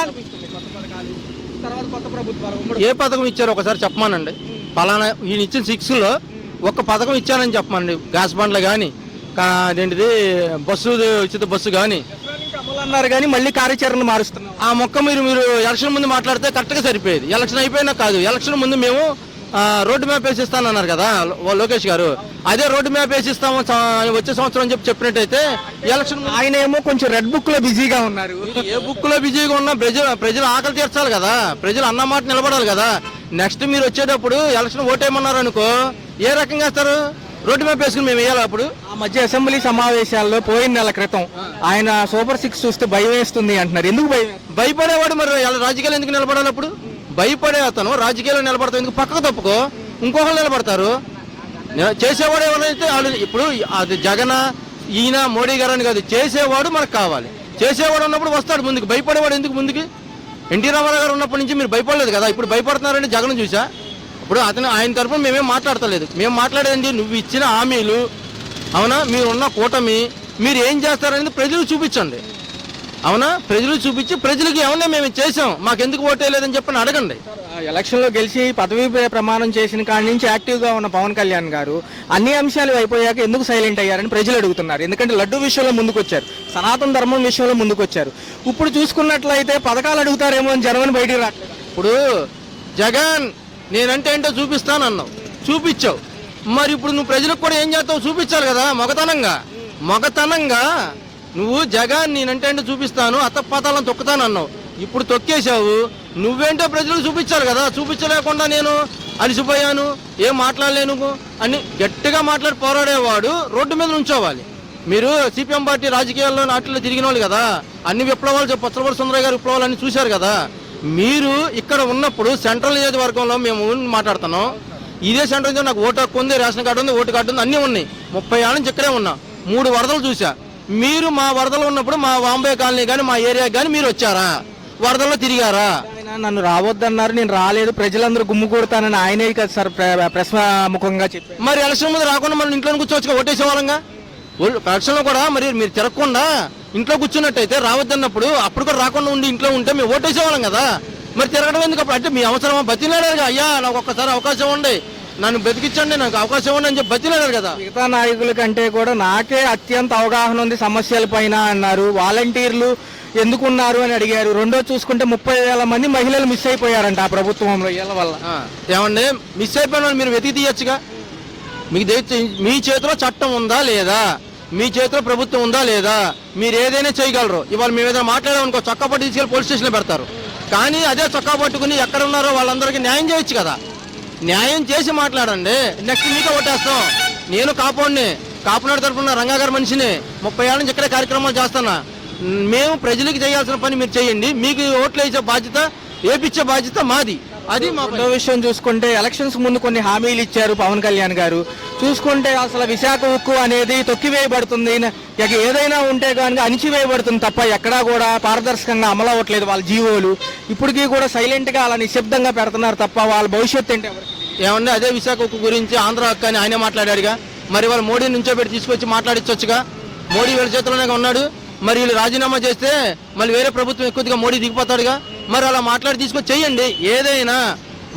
అనిపిస్తుంది కొత్త పథకాలు తర్వాత కొత్త ప్రభుత్వాలు ఏ పథకం ఇచ్చారో ఒకసారి చెప్పమానండి. పలానా ఈయన ఇచ్చిన 6లో ఒక్క పథకం ఇచ్చారని చెప్పమండి. గ్యాస్ బండ్లు కానీ అదేంటిది బస్సు ఉచిత బస్సు కానీ అమలు అన్నారు కానీ మళ్ళీ కార్యాచరణ మారుస్తున్నారు. ఆ మొక్క మీరు ఎలక్షన్ ముందు మాట్లాడితే కరెక్ట్గా సరిపోయేది. ఎలక్షన్ అయిపోయినా కాదు, ఎలక్షన్ ముందు మేము రోడ్డు మ్యాప్ వేసిస్తానన్నారు కదా లోకేష్ గారు. అదే రోడ్డు మ్యాప్ వేసిస్తాము వచ్చే సంవత్సరం అని చెప్పినట్టయితే ఎలక్షన్ ఆయన ఏమో కొంచెం రెడ్ బుక్ లో బిజీగా ఉన్నారు. ఏ బుక్ లో బిజీగా ఉన్నా ప్రజలు ఆకలి తీర్చాలి కదా, ప్రజలు అన్న మాట నిలబడాలి కదా. నెక్స్ట్ మీరు వచ్చేటప్పుడు ఎలక్షన్ ఓటేయమన్నారు అనుకో, ఏ రకంగా వేస్తారు? రోడ్డు మ్యాప్ వేసుకుని మేము వేయాలి. అప్పుడు ఆ మధ్య అసెంబ్లీ సమావేశాల్లో పోయిన నెల క్రితం ఆయన సూపర్ 6 చూస్తే భయం వేస్తుంది అంటున్నారు. ఎందుకు భయపడేవాడు మరి రాజకీయాలు ఎందుకు నిలబడాలి? అప్పుడు భయపడే అతను రాజకీయాల్లో నిలబడతావు ఎందుకు? పక్కకు తప్పుకో, ఇంకొకరు నిలబడతారు. చేసేవాడు ఎవరైతే ఇప్పుడు అది జగన్ ఈయన మోడీ గారు అని కాదు, చేసేవాడు మనకు కావాలి. చేసేవాడు ఉన్నప్పుడు వస్తాడు ముందుకు. భయపడేవాడు ఎందుకు ముందుకి? ఎన్టీ రామారావు గారు ఉన్నప్పటి నుంచి మీరు భయపడలేదు కదా, ఇప్పుడు భయపడుతున్నారంటే జగన్ చూసా. ఇప్పుడు ఆయన తరఫున మేమేం మాట్లాడతలేదు. మేము మాట్లాడేది నువ్వు ఇచ్చిన హామీలు, అవునా, మీరున్న కూటమి, మీరు ఏం చేస్తారనేది ప్రజలు చూపించండి. అవునా, ప్రజలు చూపించి ప్రజలకి ఏమన్నా మేము చేసాం మాకెందుకు ఓటేయలేదని చెప్పని అడగండి. ఎలక్షన్లో గెలిచి పదవీ ప్రమాణం చేసిన కాడి నుంచి యాక్టివ్గా ఉన్న పవన్ కళ్యాణ్ గారు అన్ని అంశాలు అయిపోయాక ఎందుకు సైలెంట్ అయ్యారని ప్రజలు అడుగుతున్నారు. ఎందుకంటే లడ్డు విషయంలో ముందుకొచ్చారు, సనాతన ధర్మం విషయంలో ముందుకొచ్చారు. ఇప్పుడు చూసుకున్నట్లయితే పథకాలు అడుగుతారేమో అని జనమని బయటికి రావట్లేదు. ఇప్పుడు జగన్ నేనంటే ఏంటో చూపిస్తాను అన్నావు, చూపించావు. మరి ఇప్పుడు నువ్వు ప్రజలకు కూడా ఏం చేస్తావు? చూపించాలి కదా. మగతనంగా నువ్వు జగన్ నేనంటే ఏంటో చూపిస్తాను, అత్తపాతాలను తొక్కుతాను అన్నావు. ఇప్పుడు తొక్కేశావు. నువ్వేంటో ప్రజలకు చూపించాలి కదా. చూపించలేకుండా నేను అలిసిపోయాను, ఏం మాట్లాడలేను అని గట్టిగా మాట్లాడి పోరాడేవాడు రోడ్డు మీద ఉంచోవాలి. మీరు సిపిఎం పార్టీ రాజకీయాల్లో నాటిలో తిరిగిన వాళ్ళు కదా, అన్ని విప్లవాలు పచ్చలపూడి సుందరయ్య గారి విప్లవాలు అన్ని చూశారు కదా. మీరు ఇక్కడ ఉన్నప్పుడు సెంట్రల్ నియోజకవర్గంలో మేము మాట్లాడుతున్నాం. ఇదే సెంట్రల్ నాకు ఓటు హక్కు ఉంది, రేషన్ కార్డు ఉంది, ఓటు కార్డు ఉంది, అన్నీ ఉన్నాయి. 30 ఏళ్ళ నుంచి ఇక్కడే ఉన్నా. 3 వరదలు చూసా. మీరు మా వరదలు ఉన్నప్పుడు మా వాంబే కాలనీ కానీ మా ఏరియా కానీ మీరు వచ్చారా? వరదల్లో తిరిగారా? నన్ను రావద్దన్నారు, నేను రాలేదు, ప్రజలందరూ గుమ్ము కొడతానని ఆయనే కదా సార్ ప్రెస్ ముఖంగా చెప్పారు. మరి ఎలక్షన్ ముందు రాకుండా మనం ఇంట్లో కూర్చోవచ్చు, ఓటేసే వాళ్ళంగా. ఎలక్షన్లో కూడా మరి మీరు తిరగకుండా ఇంట్లో కూర్చున్నట్టయితే రావద్దన్నప్పుడు అప్పుడు కూడా రాకుండా ఉండి ఇంట్లో ఉంటే మేము ఓటేసేవాళ్ళం కదా. మరి తిరగడం ఎందుకు? అప్పుడు అంటే మీ అవసరమా? బతిలాడారు. అయ్యా నాకు ఒక్కసారి అవకాశం ఉండే, నన్ను బతికించండి, నాకు అవకాశం ఉండి అని చెప్పి బతిలాడారు కదా. మిగతా నాయకుల కంటే కూడా నాకే అత్యంత అవగాహన ఉంది సమస్యల పైన అన్నారు. వాలంటీర్లు ఎందుకున్నారు అని అడిగారు. రెండో చూసుకుంటే 30,000 మంది మహిళలు మిస్ అయిపోయారంట ఆ ప్రభుత్వంలో వీళ్ళ వల్ల. ఏమండి మిస్ అయిపోయిన వాళ్ళు మీరు వెతికి తీయచ్చుగా. మీ చేతిలో చట్టం ఉందా లేదా? మీ చేతిలో ప్రభుత్వం ఉందా లేదా? మీరు ఏదైనా చేయగలరు. ఇవాళ మేము ఏదైనా మాట్లాడామనుకో చొక్కా పట్టు తీసుకెళ్ళి పోలీస్ స్టేషన్లో పెడతారు. కానీ అదే చొక్కా పట్టుకుని ఎక్కడ ఉన్నారో వాళ్ళందరికీ న్యాయం చేయొచ్చు కదా. న్యాయం చేసి మాట్లాడండి. నెక్స్ట్ మీకే ఓటేస్తాం. నేను కాపునాడు తరఫున రంగా గారి మనిషిని 30 ఏళ్ళ నుంచి ఇక్కడే కార్యక్రమాలు చేస్తున్నా. మేము ప్రజలకు చేయాల్సిన పని మీరు చేయండి. మీకు ఓట్లు వేసే బాధ్యత, వేపించే బాధ్యత మాది. అది మా విషయం చూసుకుంటే ఎలక్షన్స్ ముందు కొన్ని హామీలు ఇచ్చారు పవన్ కళ్యాణ్ గారు. చూసుకుంటే అసలు విశాఖ ఉక్కు అనేది తొక్కివేయబడుతుంది, ఇక ఏదైనా ఉంటే కనుక అణిచివేయబడుతుంది తప్ప ఎక్కడా కూడా పారదర్శకంగా అమలు అవ్వట్లేదు వాళ్ళ జీవోలు. ఇప్పటికీ కూడా సైలెంట్గా అలా నిశ్శబ్దంగా పెడుతున్నారు తప్ప వాళ్ళ భవిష్యత్తు ఏంటి ఏమన్నా. అదే విశాఖ ఉక్కు గురించి ఆంధ్ర హక్కు అని ఆయనే మాట్లాడాడుగా. మరి వాళ్ళు మోడీ నుంచో పెట్టి తీసుకొచ్చి మాట్లాడించవచ్చుగా. మోడీ వీళ్ళ చేతిలోనే ఉన్నాడు. మరి వీళ్ళు రాజీనామా చేస్తే మళ్ళీ వేరే ప్రభుత్వం ఎక్కువగా మోడీ దిగిపోతాడుగా. మరి అలా మాట్లాడి తీసుకొచ్చి చెయ్యండి. ఏదైనా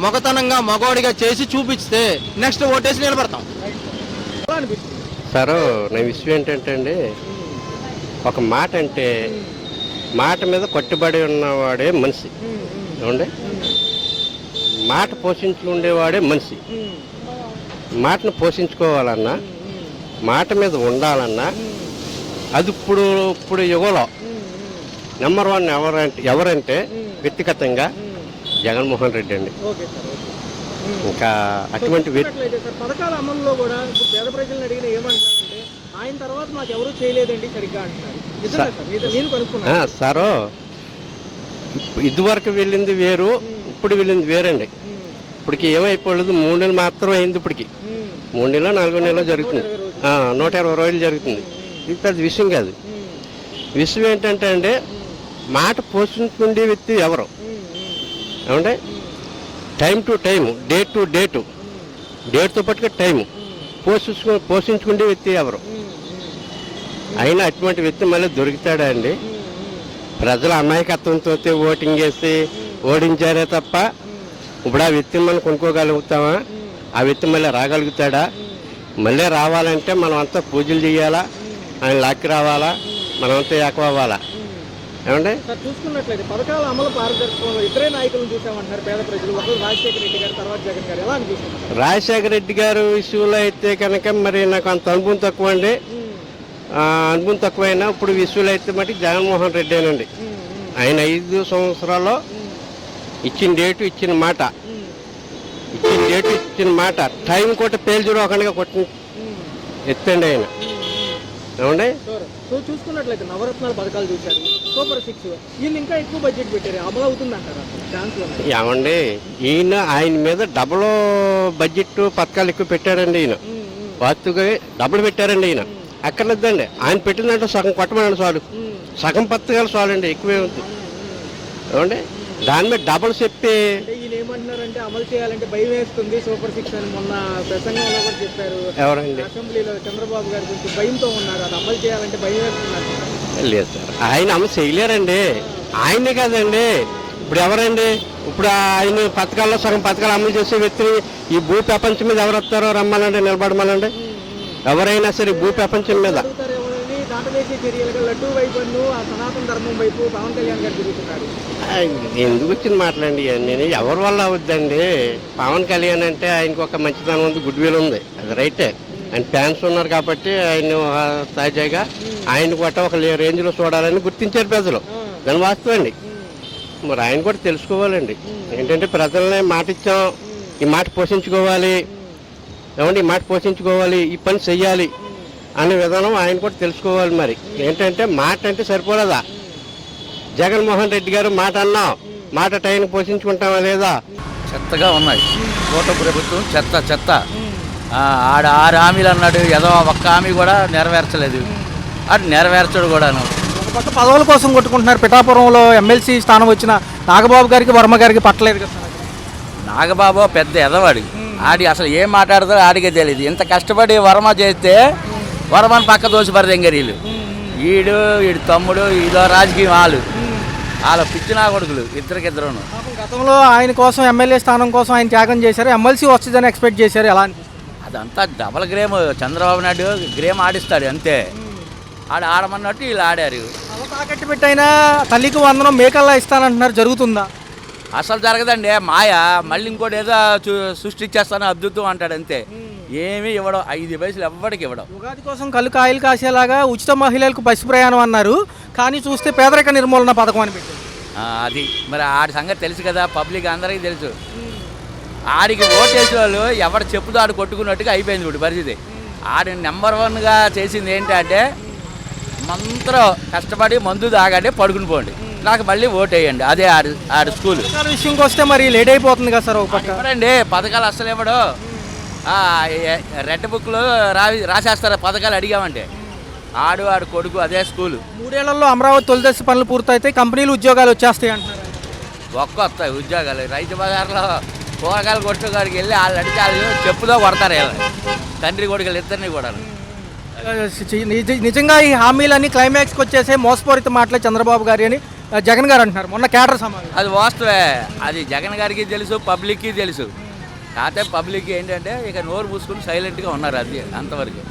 మగతనంగా మగవాడిగా చేసి చూపిస్తే నెక్స్ట్ ఓటేసి నిలబడతాం. సార్ నా విషయం ఏంటంటే అండి, ఒక మాట అంటే మాట మీద కట్టుబడి ఉన్నవాడే మనిషి. ఏమండి, మాట పోషించుకుండేవాడే మనిషి. మాటను పోషించుకోవాలన్నా, మాట మీద ఉండాలన్నా అది ఇప్పుడు యుగంలో నెంబర్ 1 ఎవరంటే వ్యక్తిగతంగా జగన్మోహన్ రెడ్డి అండి. ఇంకా అటువంటి పథకాల అమలులో కూడా పేద ప్రజలను అడిగిన ఏమంటారంటే ఆయన తర్వాత మాకు ఎవరు చేయలేదండి సరిగ్గా అంటున్నారు. సారు ఇదివరకు వెళ్ళింది వేరు, ఇప్పుడు వెళ్ళింది వేరండి. ఇప్పటికి ఏమైపోలేదు, 3 నెలలు మాత్రం అయింది. ఇప్పటికి 3 నెలలో 4 నెలలో జరుగుతుంది, 120 రోజులు జరుగుతుంది. ఇది పెద్ద విషయం కాదు. విషయం ఏంటంటే అండి, మాట పోషించుకునే వ్యక్తి ఎవరు ఏమంటే time to time, date to డేట్తో పాటుగా టైము పోషించుకునే వ్యక్తి ఎవరు అయినా అటువంటి వ్యక్తి మళ్ళీ దొరుకుతాడా అండి? ప్రజల అమాయకత్వంతో ఓటింగ్ చేసి ఓడించారే తప్ప ఇప్పుడు ఆ వ్యక్తిని మనం కొనుక్కోగలుగుతామా? ఆ వ్యక్తి మళ్ళీ రాగలుగుతాడా? మళ్ళీ రావాలంటే మనం అంతా పూజలు చేయాలా, ఆయన లాక్కి రావాలా, మనమంతా ఏకం అవ్వాలా. ఏమండి? సార్ చూసుకున్నట్లయితే పథకాల అమలు పారదర్శకంలో ఇద్దరే నాయకులను చూసామంటున్నారు పేద ప్రజలు. ఒకరు రాజశేఖర రెడ్డి గారు, తర్వాత జగన్ గారు. ఎలా అనిపిస్తుంది? రాజశేఖర రెడ్డి గారు విషయంలో అయితే కనుక మరి నాకు అంత అనుభవం తక్కువ అండి. అనుభవం తక్కువైనా ఇప్పుడు విషయంలో అయితే మట్టి జగన్మోహన్ రెడ్డేనండి. ఆయన 5 సంవత్సరాల్లో ఇచ్చిన డేటు ఇచ్చిన మాట టైం కూడా పేల్చుడు ఒకటిగా కొట్టి ఎత్తండి ఆయన. ఏమండి? సో చూసుకున్నట్లయితే నవరత్నాల పథకాలు చూశారు, సూపర్ 6 వీళ్ళు ఇంకా ఎక్కువ బడ్జెట్ పెట్టారు, అమలు అవుతుందంటారా? ఏమండి, ఆయన మీద డబుల్ బడ్జెట్ పథకాలు ఎక్కువ పెట్టారండి. ఈయన వాస్తుగా డబ్బులు పెట్టారండి. ఈయన అక్కర్లేదండి, ఆయన పెట్టిందంటే సగం కొట్టమనండి చాలు, సగం పథకాలు చాలండి, ఎక్కువే ఉంది. ఏమండి? దాని మీద డబుల్ చెప్పి ఈయన ఏమంటున్నారంటే అమలు చేయాలంటే భయం వేస్తుంది సూపర్ 6 అని మొన్న ప్రసంగంలో కూడా చెప్పారు. ఎవరండి? అసెంబ్లీలో చంద్రబాబు గారు కొంచెం భయంతో ఉన్నారు, అది అమలు చేయాలంటే భయం వేస్తున్నారు. లేదు సార్, ఆయన అమలు చేయలేరండి. ఆయనే కాదండి, ఇప్పుడు ఎవరండి? ఇప్పుడు ఆయన పథకాల్లో సగం పథకాలు అమలు చేసే వ్యక్తిని ఈ భూ ప్రపంచం మీద ఎవరు వస్తారో రమ్మనండి, నిలబడమనండి. ఎవరైనా సరే భూ ప్రపంచం మీద లడ్డూ వైపు ఆ సనాతన ధర్మం వైపు పవన్ కళ్యాణ్ గారు తిరుగుతున్నారు. ఎందుకు వచ్చింది మాట్లాడండి? నేను ఎవరి వల్ల అవుద్దండి? పవన్ కళ్యాణ్ అంటే ఆయనకు ఒక మంచితనం ఉంది, గుడ్ విల్ ఉంది, అది రైటే. ఆయన ఫ్యాన్స్ ఉన్నారు కాబట్టి ఆయన తాజాగా ఆయన కూడా ఒక రేంజ్లో చూడాలని గుర్తించారు ప్రజలు. దాని వాస్తవండి. మరి ఆయన కూడా తెలుసుకోవాలండి. ఏంటంటే ప్రజలనే మాట ఇచ్చాం, ఈ మాట పోషించుకోవాలి, ఏమండి, ఈ మాట పోషించుకోవాలి, ఈ పని చెయ్యాలి అనే విధానం ఆయన కూడా తెలుసుకోవాలి. మరి ఏంటంటే మాట అంటే సరిపోలేదా? జగన్మోహన్ రెడ్డి గారు మాట అన్నాం, మాట టైం పోషించుకుంటామా లేదా? చెత్తగా ఉన్నాయి కూటమి ప్రభుత్వం, చెత్త. ఆడ 6 హామీలు అన్నాడు, ఏదో ఒక్క హామీ కూడా నెరవేర్చలేదు, అది నెరవేర్చడు కూడాను. ఒక పక్క పదవుల కోసం కొట్టుకుంటున్నారు. పిఠాపురంలో ఎమ్మెల్సీ స్థానం వచ్చిన నాగబాబు గారికి, వర్మ గారికి పట్టలేదు కదా. నాగబాబు పెద్ద ఎదవాడు, ఆడి అసలు ఏం మాట్లాడతాడో ఆడికే తెలియదు. ఇంత కష్టపడి వర్మ చేస్తే వర్మని పక్క దోసి పరదెంగరీలు, వీడి తమ్ముడు, ఇదో రాజకీయం వాళ్ళ పిచ్చినా కొడుకులు ఇద్దరికిద్దరును. గతంలో ఆయన కోసం ఎమ్మెల్యే స్థానం కోసం ఆయన త్యాగం చేశారు, ఎమ్మెల్సీ వస్తుందని ఎక్స్పెక్ట్ చేశారు. ఎలా అనిపిస్తుంది? అదంతా double game. Chandrababu Naidu game ఆడిస్తాడు అంతే, ఆడమన్నట్టు వీళ్ళు ఆడారు. తాకట్టు పెట్టైనా తల్లికి వందనం మేకల్లా ఇస్తానంటున్నారు, జరుగుతుందా? అసలు జరగదండి, మాయ. మళ్ళీ ఇంకోటి ఏదో సృష్టించేస్తాను అద్భుతం అంటాడు అంతే, ఏమీ ఇవ్వడం. 5 పైసలు ఎవ్వడికి ఇవ్వడం. ఉగాది కోసం కళ్ళు కాయలు కాసేలాగా ఉచిత మహిళలకు బస్సు ప్రయాణం అన్నారు, కానీ చూస్తే పేదరిక నిర్మూలన పథకం అని పెట్టారు. అది మరి ఆడి సంగతి తెలుసు కదా, పబ్లిక్ అందరికీ తెలుసు. ఆడికి ఓటేసే వాళ్ళు ఎవరు చెప్పుదో ఆడు కొట్టుకున్నట్టుగా అయిపోయింది ఇప్పుడు పరిస్థితి. ఆడి నెంబర్ 1గా చేసింది ఏంటంటే మంత్రం కష్టపడి మందు తాగండి, పడుకుని పోండి, నాకు మళ్ళీ ఓటు వేయండి. అదే ఆడి స్కూల్ విషయంకి వస్తే మరి లేట్ అయిపోతుంది కదా సార్. ఒక పక్క ఇవ్వడండి పథకాలు అస్సలు ఇవ్వడు. రెడ్ బుక్లో రాసేస్తారు పథకాలు అడిగామంటే. ఆడు కొడుకు అదే స్కూలు. 3 ఏళ్లలో అమరావతి తొలిదశ పనులు పూర్తయితే కంపెనీలు ఉద్యోగాలు వచ్చేస్తాయి అంటున్నారు. వస్తాయి ఉద్యోగాలు. రైతు బజార్లో కూరగాయలు కొట్టుకాడికి వెళ్ళి వాళ్ళు అడిగితే వాళ్ళు చెప్పుదో కొడతారు వీళ్ళు, తండ్రి కొడుకులు ఇద్దరిని కూడా. నిజంగా ఈ హామీలన్నీ క్లైమాక్స్కి వచ్చేసే మోసపూరిత మాటలే చంద్రబాబు గారి అని జగన్ గారు అంటున్నారు మొన్న కేడర్ సమావేశం. అది వాస్తవే, అది జగన్ గారికి తెలుసు, పబ్లిక్కి తెలుసు. కాకపోతే పబ్లిక్ ఏంటంటే ఇక నోరు మూసుకుని సైలెంట్గా ఉన్నారు, అది అంతవరకు.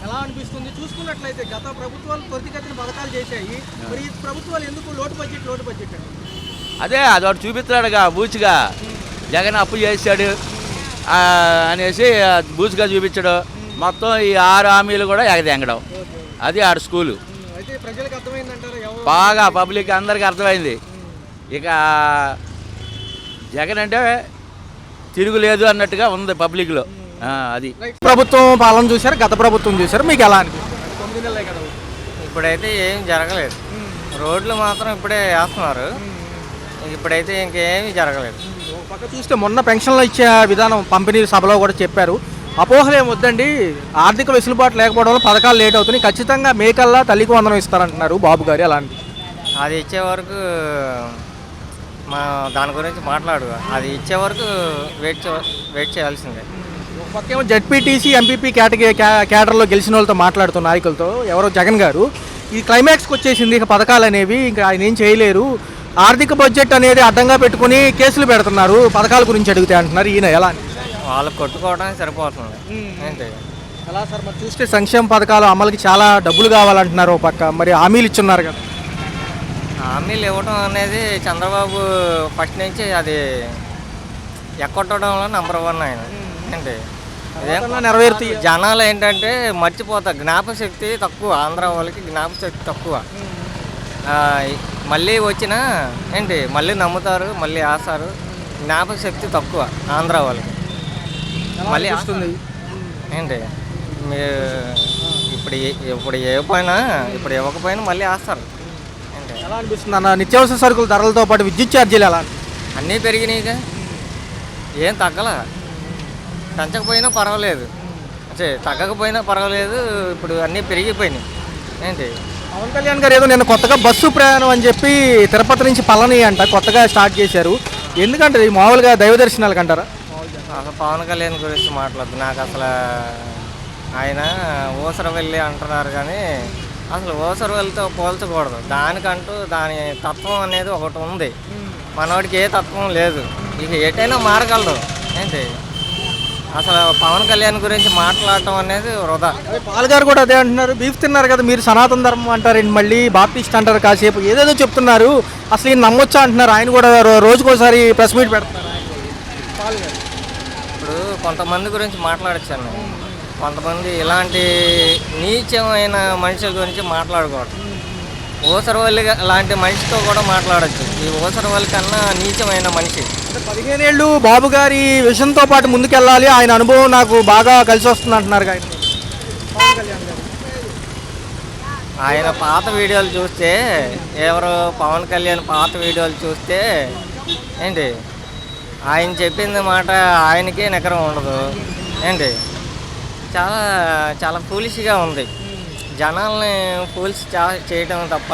ఎలా అనిపిస్తుంది చూసుకున్నట్లయితే గత ప్రభుత్వాలు త్వరితగతిన పథకాలు చేశాయి, మరి ఈ ప్రభుత్వాలు ఎందుకు లోటు బడ్జెట్ అదే అదొకటి చూపిస్తున్నాడుగా బూచిగా, జగన్ అప్పు చేశాడు అనేసి బూచిగా చూపించడు. మొత్తం ఈ 6 హామీలు కూడా ఎగదెంగడం, అది ఆడ స్కూలు. బాగా పబ్లిక్ అందరికీ అర్థమైంది. ఇక జగన్ అంటే తిరుగులేదు అన్నట్టుగా ఉంది పబ్లిక్లో. అది ప్రభుత్వం పాలన చూశారు, గత ప్రభుత్వం చూశారు, మీకు ఎలా అనిపిస్తుంది? 9 నెలలే కదా. ఇప్పుడైతే ఏం జరగలేదు, రోడ్లు మాత్రం ఇప్పుడే వేస్తున్నారు, ఇప్పుడైతే ఇంకేమీ జరగలేదు. పక్క చూస్తే మొన్న పెన్షన్లు ఇచ్చే విధానం పంపిణీ సభలో కూడా చెప్పారు, అపోహలు ఏం వద్దండి, ఆర్థిక వెసులుబాటు లేకపోవడం వల్ల పథకాలు లేట్ అవుతున్నాయి, ఖచ్చితంగా మేకల్లా తల్లికి వందనం ఇస్తారంటున్నారు బాబు గారు. ఎలా అనిపిస్తుంది? అది ఇచ్చే వరకు మా దాని గురించి మాట్లాడు, అది ఇచ్చే వరకు వెయిట్ చేయాల్సిందే. ఒక పక్కేమో జెడ్పీటీసీ ఎంపీపీ కేటర్లో గెలిచిన వాళ్ళతో మాట్లాడుతున్న నాయకులతో ఎవరో జగన్ గారు ఈ క్లైమాక్స్కి వచ్చేసింది, ఇక పథకాలు అనేవి ఇంకా ఆయన ఏం చేయలేరు, ఆర్థిక బడ్జెట్ అనేది అడ్డంగా పెట్టుకుని కేసులు పెడుతున్నారు పథకాల గురించి అడిగితే అంటున్నారు. ఈయన ఎలా అని? వాళ్ళు కొట్టుకోవడానికి సరిపోతుంది ఏంటి. ఎలా సార్ మరి చూస్తే సంక్షేమ పథకాలు అమలుకి చాలా డబ్బులు కావాలంటున్నారు ఓ పక్క, మరి హామీలు ఇచ్చున్నారు కదా. హామీలు ఇవ్వడం అనేది చంద్రబాబు ఫస్ట్ నుంచి అది ఎక్కొట్టడంలో నెంబర్ 1 ఆయన ఏంటి. నెరవేరుతూ జనాలు ఏంటంటే మర్చిపోతారు, జ్ఞాపశక్తి తక్కువ, ఆంధ్ర వాళ్ళకి జ్ఞాపశక్తి తక్కువ. మళ్ళీ వచ్చినా ఏంటి మళ్ళీ నమ్ముతారు, మళ్ళీ ఆస్తారు, జ్ఞాపశక్తి తక్కువ ఆంధ్ర వాళ్ళకి. మళ్ళీ వస్తుంది ఏంటి మీరు ఇప్పుడు ఇప్పుడు ఇవ్వకపోయినా మళ్ళీ ఆస్తారు ఏంటి. ఎలా అనిపిస్తుంది అన్న నిత్యావసర సరుకుల ధరలతో పాటు విద్యుత్ ఛార్జీలు ఎలా? అన్నీ పెరిగినాయిగా, ఏం తగ్గల. పెంచకపోయినా పర్వాలేదు, అంటే తగ్గకపోయినా పర్వాలేదు, ఇప్పుడు అన్నీ పెరిగిపోయినాయి ఏంటి. పవన్ కళ్యాణ్ గారు ఏదో నేను కొత్తగా బస్సు ప్రయాణం అని చెప్పి తిరుపతి నుంచి పళని అంట కొత్తగా స్టార్ట్ చేశారు. ఎందుకంటే మామూలుగా దైవ దర్శనాలకు అంటారా? అసలు పవన్ కళ్యాణ్ గురించి మాట్లాడదు, నాకు అసలు ఆయన ఊసరవెల్లి అంటున్నారు కానీ అసలు ఊసరవెల్లితో పోల్చకూడదు. దానికంటూ దాని తత్వం అనేది ఒకటి ఉంది, మనవాడికి ఏ తత్వం లేదు, ఇక ఎటైనా మారగలడు ఏంటి. అసలు పవన్ కళ్యాణ్ గురించి మాట్లాడటం అనేది వృధా. పాల్ గారు కూడా అదే అంటున్నారు, బీఫ్ తిన్నారు కదా మీరు సనాతన ధర్మం అంటారండి, మళ్ళీ బాప్టిస్ట్ అంటారు, కాసేపు ఏదేదో చెప్తున్నారు, అసలు ఈయన నమ్మొచ్చా అంటున్నారు. ఆయన కూడా రోజుకోసారి ప్రెస్ మీట్ పెడుతున్నారు. ఇప్పుడు కొంతమంది గురించి మాట్లాడచ్చాను, కొంతమంది ఇలాంటి నీచమైన మనుషుల గురించి మాట్లాడకూడదు. ఊసరవల్లి లాంటి మనిషితో కూడా మాట్లాడచ్చు, ఈ ఊసరవల్లి కన్నా నీచమైన మనిషి. 15 ఏళ్ళు బాబు గారి విషయంతో పాటు ముందుకెళ్ళాలి, ఆయన అనుభవం నాకు బాగా కలిసి వస్తుంది అంటున్నారు. ఆయన పాత వీడియోలు చూస్తే, ఎవరు పవన్ కళ్యాణ్ పాత వీడియోలు చూస్తే ఏంటి ఆయన చెప్పింది మాట ఆయనకే నికరం ఉండదు ఏంటి. చాలా చాలా ఫూలిష్గా ఉంది, జనాల్ని ఫూల్స్ చేయటం తప్ప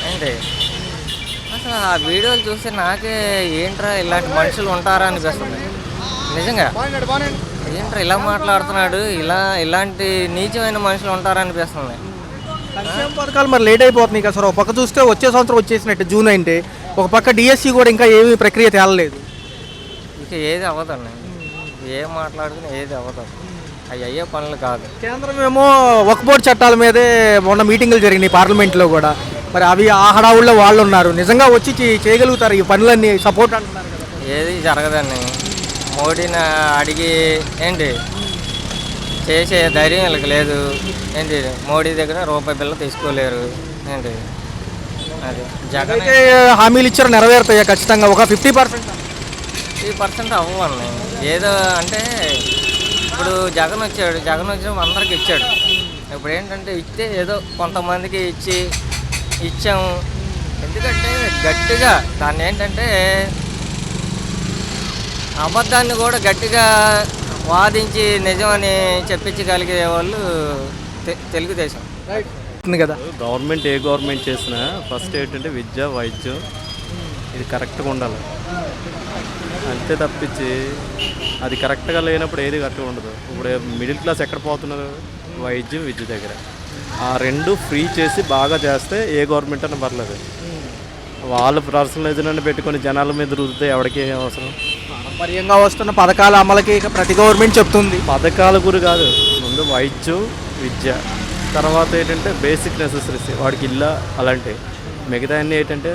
ఏంటి. అసలు ఆ వీడియోలు చూస్తే నాకే ఏంట్రా ఇలాంటి మనుషులు ఉంటారా అనిపిస్తుంది నిజంగా. ఏంట్రా ఇలా మాట్లాడుతున్నాడు, ఇలాంటి నీచమైన మనుషులు ఉంటారా అనిపిస్తుంది. సంక్షేమ పథకాలు మరి లేట్ అయిపోతున్నాయి కదా సార్. ఒక పక్క చూస్తే వచ్చే సంవత్సరం వచ్చేసినట్టు జూన్ అంటే, ఒక పక్క డిఎస్సి కూడా ఇంకా ఏమీ ప్రక్రియ తేలలేదు. ఇక ఏది అవ్వదండి, ఏం మాట్లాడుకుని ఏది అవ్వదు, అవి అయ్యే పనులు కాదు. కేంద్రం ఏమో వక్ఫ్ బోర్డు చట్టాల మీదే మొన్న మీటింగులు జరిగినాయి పార్లమెంట్లో కూడా, మరి అవి ఆ హడావుల్లో వాళ్ళు ఉన్నారు, నిజంగా వచ్చి చేయగలుగుతారు ఈ పనులన్నీ సపోర్ట్ అంటున్నారు కదా. ఏది జరగదండి, మోడీని అడిగి ఏంటి చేసే ధైర్యం వీళ్ళకి లేదు ఏంటి. మోడీ దగ్గర రూపాయి బిల్ల తీసుకోలేరు ఏంటి. అది జగన్ హామీలు ఇచ్చారు, నెరవేరుతాయా ఖచ్చితంగా? ఒక 50% 50% అవ్వండి. ఏదో అంటే ఇప్పుడు జగన్ వచ్చి అందరికి ఇచ్చాడు. ఇప్పుడు ఏంటంటే ఇస్తే ఏదో కొంతమందికి ఇచ్చాము. ఎందుకంటే గట్టిగా దాన్ని ఏంటంటే అబద్ధాన్ని కూడా గట్టిగా వాదించి నిజమని చెప్పించగలిగే వాళ్ళు తెలుగుదేశం కదా. గవర్నమెంట్ ఏ గవర్నమెంట్ చేసినా ఫస్ట్ ఏంటంటే విద్య వైద్యం ఇది కరెక్ట్గా ఉండాలి, అంతే తప్పించి అది కరెక్ట్గా లేనప్పుడు ఏది కరెక్ట్గా ఉండదు. ఇప్పుడు మిడిల్ క్లాస్ ఎక్కడ పోతున్నారు? వైద్యం విద్య దగ్గర. ఆ రెండు ఫ్రీ చేసి బాగా చేస్తే ఏ గవర్నమెంట్ అన్న పర్లేదు. వాళ్ళు పర్సనలైజ్ని పెట్టుకొని జనాల మీద రుద్దితే ఎవరికి ఏం అవసరం? పర్యంగా వస్తున్న పథకాల అమలుకి ఇక ప్రతి గవర్నమెంట్ చెప్తుంది. పథకాల గురి కాదు, ముందు వైద్యం విద్య, తర్వాత ఏంటంటే బేసిక్ నెసెసరీస్, వాడికి ఇల్లు అలాంటివి. మిగతా అన్నీ ఏంటంటే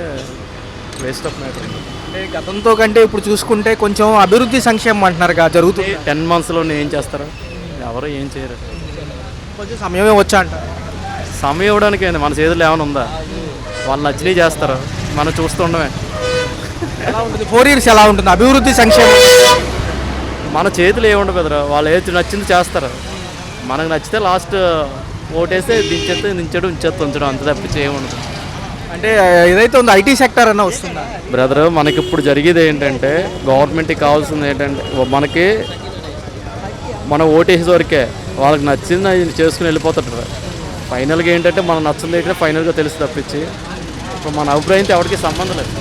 వేస్ట్ ఆఫ్ మ్యాటర్. అంటే గతంతో కంటే ఇప్పుడు చూసుకుంటే కొంచెం అభివృద్ధి సంక్షేమం అంటున్నారు కదా, జరుగుతుంది. 10 monthsలో ఏం చేస్తారు? ఎవరు ఏం చేయరు. కొంచెం సమయమే వచ్చా అంటారు. సమయం ఇవ్వడానికి ఏంది, మన చేతుల్లో ఏమైనా ఉందా? వాళ్ళు నచ్చినవి చేస్తారు, మనం చూస్తుండమే. ఎలా ఉంటుంది 4 years ఎలా ఉంటుంది అభివృద్ధి సంక్షేమం? మన చేతులు ఏముండవు కదరా, వాళ్ళు ఏది నచ్చింది చేస్తారు. మనకు నచ్చితే లాస్ట్ ఓటేస్తే దించేస్తే ఉంచడం అంత తప్పించి ఏముండదు. అంటే ఏదైతే ఉందో ఐటీ సెక్టర్ అన్న వస్తుందా బ్రదర్? మనకి ఇప్పుడు జరిగేది ఏంటంటే గవర్నమెంట్కి కావాల్సింది ఏంటంటే మనకి మనం ఓటేసే వరకే, వాళ్ళకి నచ్చింది అది చేసుకుని వెళ్ళిపోతుంటారు. ఫైనల్గా ఏంటంటే మనం నచ్చింది ఏంటంటే ఫైనల్గా తెలిసి తప్పించి ఇప్పుడు మన అభిప్రాయంతో ఎవరికి సంబంధం లేదు.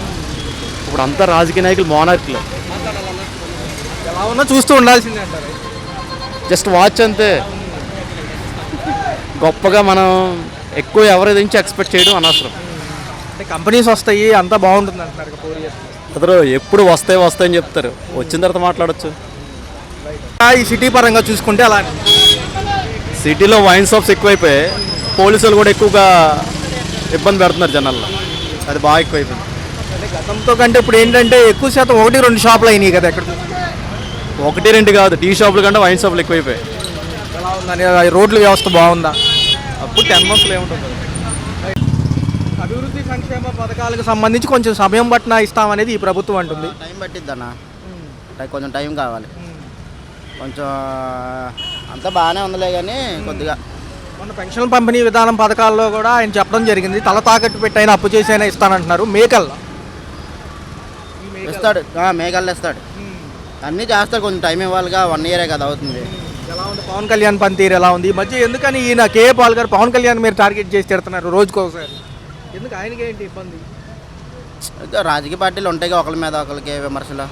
ఇప్పుడు అంతా రాజకీయ నాయకులు మోనార్కులు, ఎలా ఉన్నా చూస్తూ ఉండాల్సిందే అంటారు. జస్ట్ వాచ్ అంతే. గొప్పగా మనం ఎక్కువ ఎవరి నుంచి ఎక్స్పెక్ట్ చేయడం అనవసరం. అంటే కంపెనీస్ వస్తాయి అంతా బాగుంటుంది అంటున్నారు 4 years. అతను ఎప్పుడు వస్తాయని చెప్తారు, వచ్చిన తర్వాత మాట్లాడచ్చు. ఈ సిటీ పరంగా చూసుకుంటే అలా సిటీలో వైన్ షాప్స్ ఎక్కువైపోయి పోలీసులు కూడా ఎక్కువగా ఇబ్బంది పెడుతున్నారు జనాల్లో, అది బాగా ఎక్కువైపోయింది. గతంతో కంటే ఇప్పుడు ఏంటంటే ఎక్కువ శాతం 1-2 షాపులు అయినాయి కదా ఎక్కడ 1-2 కాదు, టీ షాపులు కంటే వైన్ షాపులు ఎక్కువైపోయాయి. ఎలా ఉందని రోడ్ల వ్యవస్థ బాగుందా? అప్పుడు 10 monthsలో ఏముంటుంది. అభివృద్ధి సంక్షేమ పథకాలకు సంబంధించి కొంచెం సమయం పట్టిన ఇస్తామనేది ఈ ప్రభుత్వం అంటుంది. టైం పట్టిద్ది అన్న, కొంచెం టైం కావాలి. కొంచెం అంతా బాగానే ఉందిలే కానీ కొద్దిగా మొన్న పెన్షన్ పంపిణీ విధానం పథకాల్లో కూడా ఆయన చెప్పడం జరిగింది, తల తాకట్టు పెట్టి అయినా అప్పు చేసి అయినా ఇస్తానంటున్నారు. మేకల్లో ఇస్తాడు, మేఘాలు ఇస్తాడు, అన్నీ చేస్తాడు. కొంచెం టైం ఇవ్వాలిగా, 1 year కదా అవుతుంది. ఎలా ఉంది పవన్ కళ్యాణ్ పనితీరు ఎలా ఉంది? ఈ మధ్య ఎందుకని ఈయన కేఏ పాల్ గారు పవన్ కళ్యాణ్ మీరు టార్గెట్ చేసి తిడుతున్నారు రోజుకోసారి? ఎందుకు ఆయనకి ఏంటి ఇబ్బంది? ఇంకా రాజకీయ పార్టీలు ఉంటాయి ఒకరి మీద ఒకరికి విమర్శలు.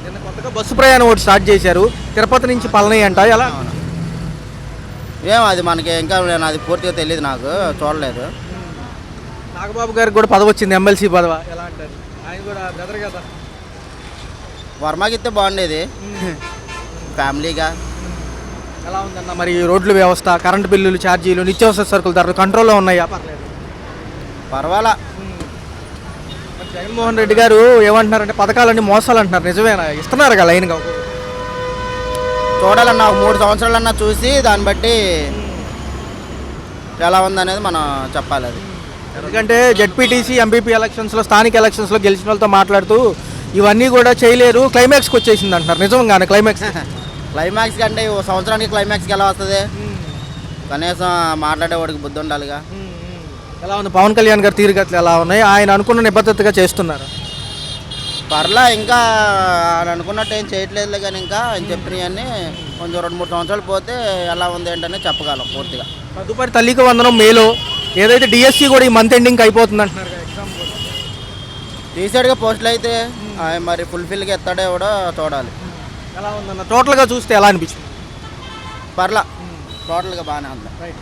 నిన్న కొత్తగా బస్సు ప్రయాణం ఒకటి స్టార్ట్ చేశారు, తిరుపతి నుంచి పళని అంట. ఎలా ఏం అది మనకి ఇంకా నేను అది పూర్తిగా తెలియదు, నాకు చూడలేదు. నాగబాబు గారికి కూడా పదవి వచ్చింది, ఎమ్మెల్సీ పదవి. ఎలా అంటారు? ఆయన కూడా బెదర్ కదా. వర్మకి ఇస్తే బాగుండేది ఫ్యామిలీగా. ఎలా ఉందన్న మరి రోడ్ల వ్యవస్థ, కరెంటు బిల్లులు, ఛార్జీలు, నిత్యావసర సరుకుల ధరలు కంట్రోల్లో ఉన్నాయా? పర్లేదు, పర్వాలా. మరి జగన్మోహన్ రెడ్డి గారు ఏమంటున్నారంటే పథకాలన్నీ మోసాలు అంటున్నారు, నిజమేనా? ఇస్తున్నారు కదా లైన్గా. చూడాలన్నా 3 సంవత్సరాలన్నా చూసి దాన్ని బట్టి ఎలా ఉందనేది మనం చెప్పాలి. అది ఎందుకంటే జెడ్పీటీసీ, ఎంపీపీ ఎలక్షన్స్లో, స్థానిక ఎలక్షన్స్లో గెలిచిన వాళ్ళతో మాట్లాడుతూ ఇవన్నీ కూడా చేయలేరు, క్లైమాక్స్కి వచ్చేసింది అంటున్నారు. నిజంగానే క్లైమాక్స్ క్లైమాక్స్ కంటే ఓ సంవత్సరానికి క్లైమాక్స్కి ఎలా వస్తుంది? కనీసం మాట్లాడేవాడికి బుద్ధి ఉండాలిగా. ఎలా ఉంది పవన్ కళ్యాణ్ గారి తీరుగతులు ఎలా ఉన్నాయి? ఆయన అనుకున్న నిబద్ధతగా చేస్తున్నారు? పర్లా, ఇంకా ఆయన అనుకున్నట్టు ఏం చేయట్లేదులే కానీ ఇంకా ఆయన చెప్పినవన్నీ కొంచెం 2-3 సంవత్సరాలు పోతే ఎలా ఉంది ఏంటనే చెప్పగలం పూర్తిగా. తదుపరి తల్లికి వందనం మేలో, ఏదైతే డిఎస్సి కూడా ఈ మంత్ ఎండింగ్ అయిపోతుంది అంటున్నారు కదా ఎగ్జామ్ కూడా. తీసాడుగా పోస్టులు అయితే మరి ఫుల్ఫిల్గా ఎత్తాడో కూడా చూడాలి. ఎలా ఉందన్న టోటల్గా చూస్తే ఎలా అనిపించింది? పర్లా, టోటల్గా బాగానే ఉంది.